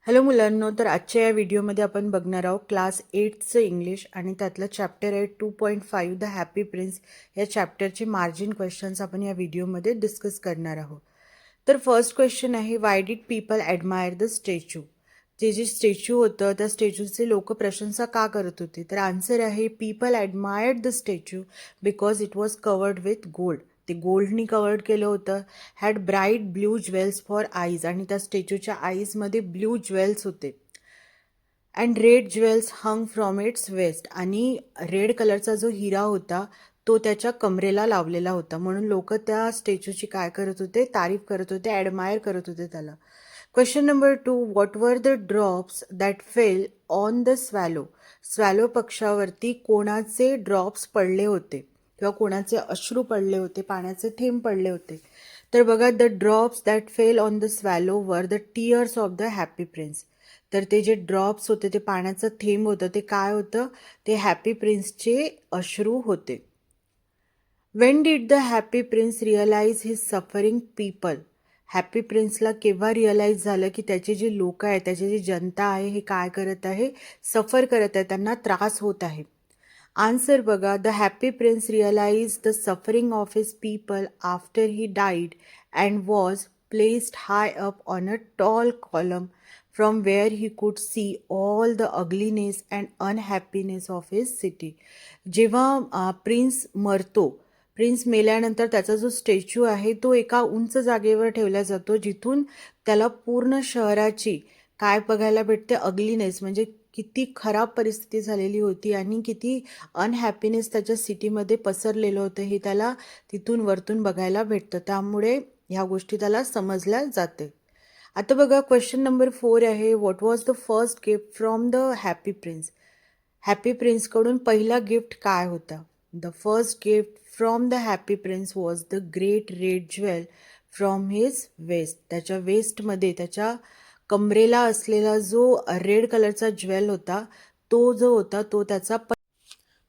Hello मुलांनो, तर आजच्या या व्हिडिओमध्ये आपण बघणार आहोत क्लास 8चं इंग्लिश आणि त्यातलं चॅप्टर आहे 2.5 द हॅपी प्रिन्स. या चॅप्टरचे मार्जिन क्वेश्चन्स आपण या व्हिडिओमध्ये डिस्कस करणार आहोत. तर फर्स्ट क्वेश्चन आहे, why did people admire the statue. जे स्टॅच्यू होतं त्या स्टॅच्यूचे लोक प्रशंसा का करत होते? तर आन्सर आहे, people admired the statue because it was covered with gold. ते गोल्डनी कवर्ड केलं होतं. Had bright blue jewels for eyes, आणि त्या स्टॅच्यूच्या आईजमध्ये ब्ल्यू ज्वेल्स होते. And red jewels hung from its waist, आणि रेड कलरचा जो हिरा होता तो त्याच्या कमरेला लावलेला होता. म्हणून लोक त्या स्टॅच्यूची काय करत होते? तारीफ करत होते, ॲडमायर करत होते त्याला. Question number 2, what were the drops that fell on the swallow. Swallow पक्षावरती कोणाचे ड्रॉप्स पडले होते किंवा कोणाचे अश्रू पडले होते, पाण्याचे थेंब पडले होते? तर बघा, the drops that fell on the swallow were the tears of the happy prince. तर ते जे ड्रॉप्स होते, ते पाण्याचं थेंब होतं, ते काय होतं? ते हॅपी प्रिन्सचे अश्रू होते. When did the happy prince realise his suffering people. Happy प्रिन्सला केव्हा रिअलाइज झालं की त्याचे जे लोक आहेत, त्याची जी जनता आहे, हे काय करत आहे? सफर करत आहे, त्यांना त्रास होत आहे. आन्सर बघा, the happy prince realise the suffering of his people after he died and was placed high up on a tall column from where he could see all the ugliness and unhappiness of his city. जेव्हा prince मरतो, प्रिन्स मेल्यानंतर त्याचा जो statue आहे तो एका उंच जागेवर ठेवला जातो, जिथून त्याला पूर्ण शहराची काय बघायला भेटते? अग्लीनेस, म्हणजे किती खराब परिस्थिती झालेली होती आणि किती अनहॅपीनेस त्याच्या सिटीमध्ये पसरलेलं होतं, हे त्याला तिथून वरतून बघायला भेटतं. त्यामुळे ह्या गोष्टी त्याला समजल्या जाते. आता बघा, क्वेश्चन नंबर 4 आहे, what was the first gift from the happy prince. Happy प्रिन्सकडून पहिला गिफ्ट काय होता? The first gift from the happy prince was the great red jewel from his waist. त्याच्या वेस्टमध्ये, त्याच्या कमरेला असलेला जो रेड कलरचा ज्वेल होता, तो जो होता तो त्याचा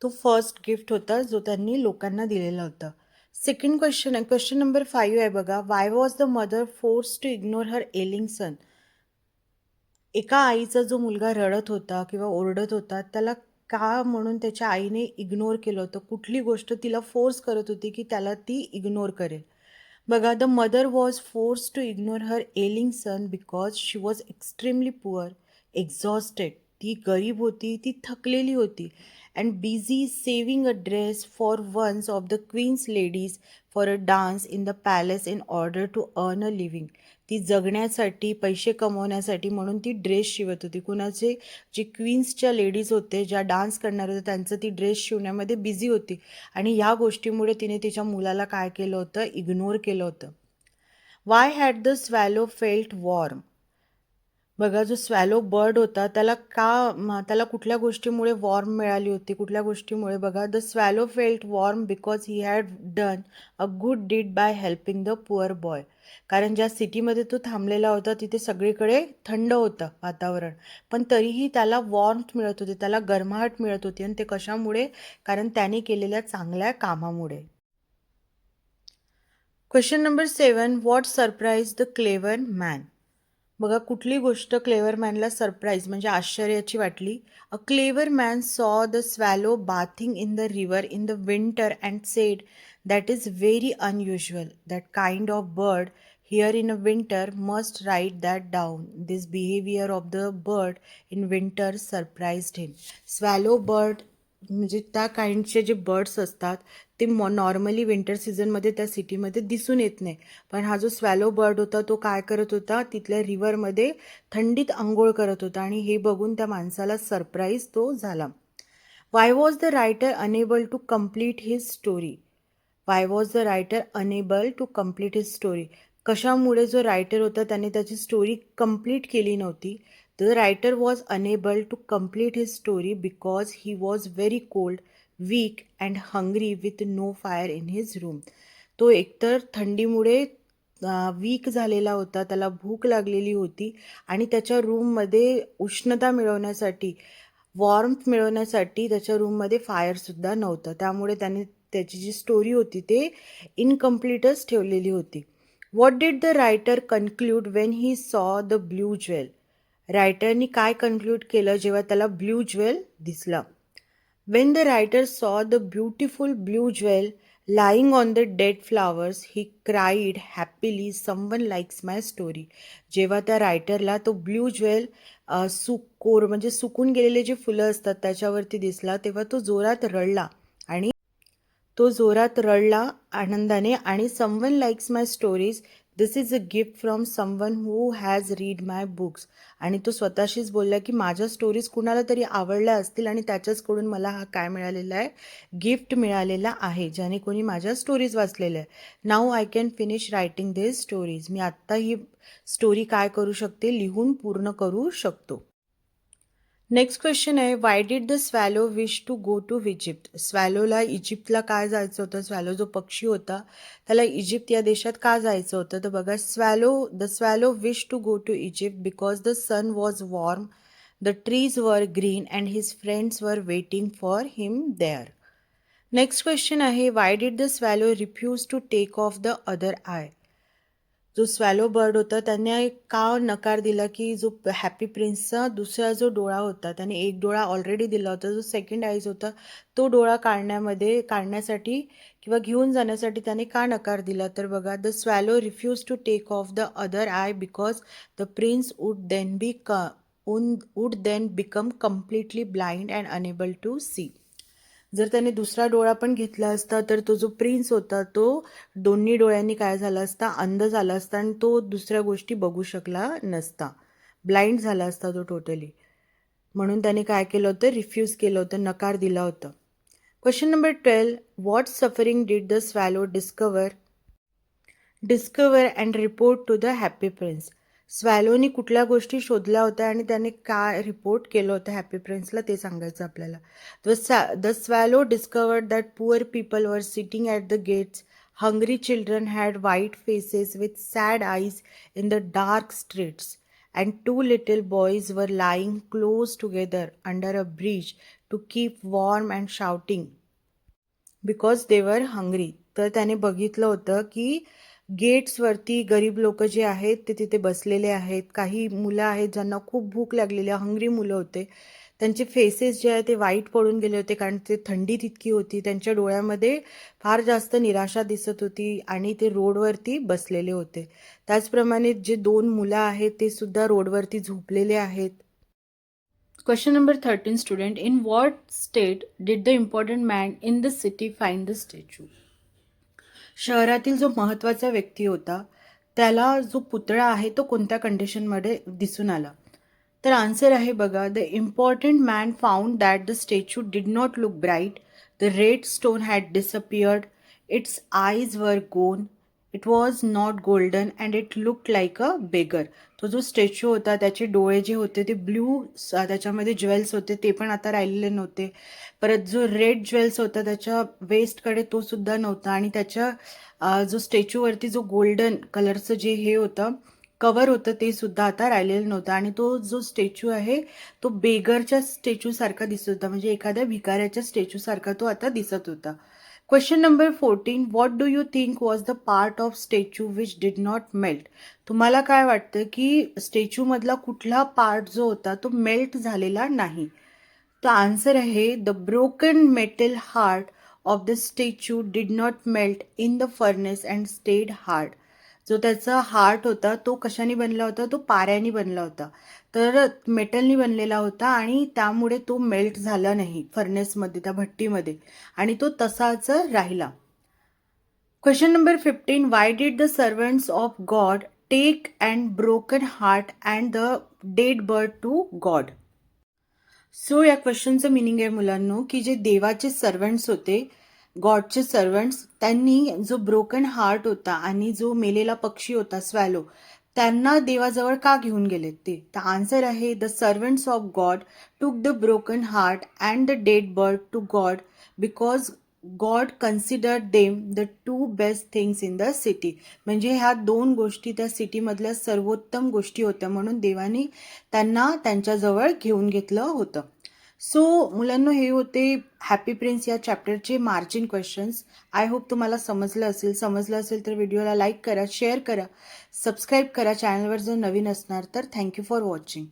तो फर्स्ट गिफ्ट होता जो त्यांनी लोकांना दिलेला होता. सेकंड क्वेश्चन आहे, क्वेश्चन नंबर 5 आहे बघा, why was the mother force to ignore her ailing son. एका आईचा जो मुलगा रडत होता किंवा ओरडत होता, त्याला का म्हणून त्याच्या आईने इग्नोर केलं होतं? कुठली गोष्ट तिला फोर्स करत होती की त्याला ती इग्नोर करेल? बघा, the mother was force to ignore her ailing son because she was extremely poor, exhausted. ती गरीब होती, ती थकलेली होती. And busy sewing a dress for ones of the queen's ladies for a dance in the palace in order to earn a living. ती जगण्यासाठी, पैसे कमवण्यासाठी म्हणून ती ड्रेस शिवत होती. कुणाचे? जे क्वीन्सच्या लेडीज होते, ज्या डान्स करणार होत्या, त्यांचं ती ड्रेस शिवण्यामध्ये बिझी होती. आणि या गोष्टीमुळे तिने तिच्या मुलाला काय केलं होतं? इग्नोर केलं होतं. Why had the swallow felt warm. बघा, जो स्वॅलो बर्ड होता त्याला कुठल्या गोष्टीमुळे वॉर्म मिळाली होती? कुठल्या गोष्टीमुळे? बघा, the swallow felt warm because he had done a good deed by helping the poor boy. कारण ज्या सिटीमध्ये तो थांबलेला होता तिथे सगळीकडे थंड होतं वातावरण, पण तरीही त्याला वॉर्मथ मिळत होती, त्याला गरमाहट मिळत होती. आणि ते कशामुळे? कारण त्याने केलेल्या चांगल्या कामामुळे. Question number 7, what surprise the clever man. बघा, कुठली गोष्ट क्लेवर मॅनला सरप्राईज म्हणजे आश्चर्याची वाटली? A clever man saw the swallow bathing in the river in the winter and said that is very unusual. That kind of bird here in a winter must write that down. This behaviour of the bird in winter surprised him. Swallow bird म्हणजे त्या काइंडचे जे birds असतात ते normally winter सीझनमध्ये त्या सिटीमध्ये दिसून येत नाही. पण हा जो स्वॅलो बर्ड होता तो काय करत होता? तिथल्या रिव्हरमध्ये थंडीत आंघोळ करत होता, आणि हे बघून त्या माणसाला सरप्राईज तो झाला. Why was the writer unable to complete his story. Why was the writer unable to complete his story. कशामुळे जो रायटर होता त्याने त्याची स्टोरी कंप्लीट केली नव्हती? The writer was unable to complete his story because he was very cold, weak and hungry with no fire in his room. तो एकतर थंडीमुळे वीक झालेला होता, त्याला भूक लागलेली होती, आणि त्याच्या रूममध्ये उष्णता मिळवण्यासाठी, वॉर्मथ मिळवण्यासाठी त्याच्या रूममध्ये फायरसुद्धा नव्हतं. त्यामुळे त्याने त्याची जी स्टोरी होती ते इनकम्प्लीटच ठेवलेली होती. What did the writer conclude when he saw the blue jewel. रायटरनी काय कन्क्लूड केलं जेव्हा त्याला ब्ल्यू ज्वेल दिसला? When the writer saw the beautiful blue jewel lying on the dead flowers, he cried happily, someone likes my story. जेव्हा त्या रायटरला तो blue jewel core म्हणजे सुकून गेलेले जे फुलं असतात त्याच्यावरती दिसला तेव्हा तो जोरात रडला आनंदाने आणि someone likes my stories, this is a gift from someone who has read my books. आणि तो स्वतःशीच बोलला की माझ्या स्टोरीज कुणाला तरी आवडल्या असतील आणि त्याच्याचकडून मला हा काय मिळालेला आहे, गिफ्ट मिळालेला आहे, ज्याने कोणी माझ्या स्टोरीज वाचलेल्या आहे. Now I can finish writing this stories. मी आत्ता ही स्टोरी काय करू शकते, लिहून पूर्ण करू शकतो. नेक्स्ट क्वेश्चन आहे, why did the swallow wish to go to Egypt? स्वॅलोला इजिप्तला काय जायचं होतं? स्वॅलो जो पक्षी होता त्याला इजिप्त या देशात का जायचं होतं? तर बघा, the swallow wish to go to Egypt because the sun was warm, the trees were green and his friends were waiting for him there. Next question आहे, why did the swallow refuse to take off the other eye? जो swallow bird होता त्याने का नकार दिला की जो happy प्रिन्सचा दुसरा जो डोळा होता त्याने एक डोळा ऑलरेडी दिला होता, जो सेकंड आईज होता तो डोळा काढण्यासाठी किंवा घेऊन जाण्यासाठी त्याने का नकार दिला? तर बघा, the swallow refuse to take off the other eye because the prince would then become completely blind and unable to see. जर त्याने दुसरा डोळा पण घेतला असता तर तो जो प्रिन्स होता तो दोन्ही डोळ्यांनी काय झाला असता, अंध झाला असता आणि तो दुसऱ्या गोष्टी बघू शकला नसता, ब्लाइंड झाला असता तो टोटली. म्हणून त्याने काय केलं होतं, रिफ्यूज केलं होतं, नकार दिला होता. Question number 12, what suffering did the swallow discover and report to the happy prince? स्वॅलोनी कुठल्या गोष्टी शोधल्या होत्या आणि त्याने काय रिपोर्ट केलं होतं हॅपी प्रिन्सला ते सांगायचं आपल्याला. The swallow discovered that poor people were sitting at the gates, hungry children had white faces with sad eyes in the dark streets, and 2 little boys were lying close together under a bridge to keep warm and shouting because they were hungry. तर त्याने बघितलं होतं की गेट्सवरती गरीब लोक जे आहेत ते तिथे बसलेले आहेत, काही मुलं आहेत ज्यांना खूप भूक लागलेली, हंग्री मुलं होते, त्यांचे फेसेस जे आहे ते वाईट पडून गेले होते कारण ते थंडी तितकी होती, त्यांच्या डोळ्यामध्ये फार जास्त निराशा दिसत होती आणि ते रोडवरती बसलेले होते. त्याचप्रमाणे जे 2 मुलं आहेत ते सुद्धा रोडवरती झोपलेले आहेत. Question number 13 student, in what state did the important man in the city find the statue? शहरातील जो महत्त्वाचा व्यक्ती होता त्याला जो पुतळा आहे तो कोणत्या कंडिशनमध्ये दिसून आला? तर आन्सर आहे बघा, the important man found that the statue did not look bright, the red stone had disappeared, its eyes were gone, it was not golden and it looked like a beggar. तो जो statue होता त्याचे डोळे जे होते ते blue, त्याच्यामध्ये jewels होते ते पण आता राहिलेले नव्हते. परत जो रेड ज्वेल्स होता त्याच्या वेस्टकडे तो सुद्धा नव्हता आणि त्याच्या जो स्टॅच्यूवरती जो गोल्डन कलरचं जे हे होतं कवर होतं ते सुद्धा आता राहिलेलं नव्हतं आणि तो जो स्टॅच्यू आहे तो बेगरच्या स्टॅच्यूसारखा दिसत होता, म्हणजे एखाद्या भिकाऱ्याच्या स्टॅच्यूसारखा तो आता दिसत होता. Question number 14, what do you think was the part of statue which did not melt? तुम्हाला काय वाटतं की स्टॅच्यूमधला कुठला पार्ट जो होता तो मेल्ट झालेला नाही? तर आन्सर आहे, the broken metal heart of the statue did not melt in the furnace and stayed hard. जो त्याचा हार्ट होता तो कशाने बनला होता? तो पाऱ्याने बनला होता, तर मेटलनी बनलेला होता आणि त्यामुळे तो मेल्ट झाला नाही फर्नेसमध्ये, त्या भट्टीमध्ये, आणि तो तसाच राहिला. Question number 15, why did the servants of God take and broken heart and the dead bird to God? So या क्वेश्चनचं मिनिंग आहे मुलांनो की जे देवाचे सर्वंट्स होते, गॉडचे सर्वंट्स, त्यांनी जो ब्रोकन हार्ट होता आणि जो मेलेला पक्षी होता स्वॅलो, त्यांना देवाजवळ का घेऊन गेलेत ते? तर आन्सर आहे, the servants of God took the broken heart and the dead bird to God because God considered them the 2 best things in the city. म्हणजे ह्या 2 गोष्टी त्या सिटीमधल्या सर्वोत्तम गोष्टी होत्या म्हणून देवाने त्यांना त्यांच्याजवळ घेऊन घेतलं होतं. सो मुलांनो, हे होते हॅपी प्रिन्स या चॅप्टरचे मार्जिन क्वेश्चन्स. आय होप तुम्हाला समजलं असेल तर व्हिडिओला लाईक करा, शेअर करा, सबस्क्राईब करा. चॅनलवर जर नवीन असणार तर थँक्यू फॉर वॉचिंग.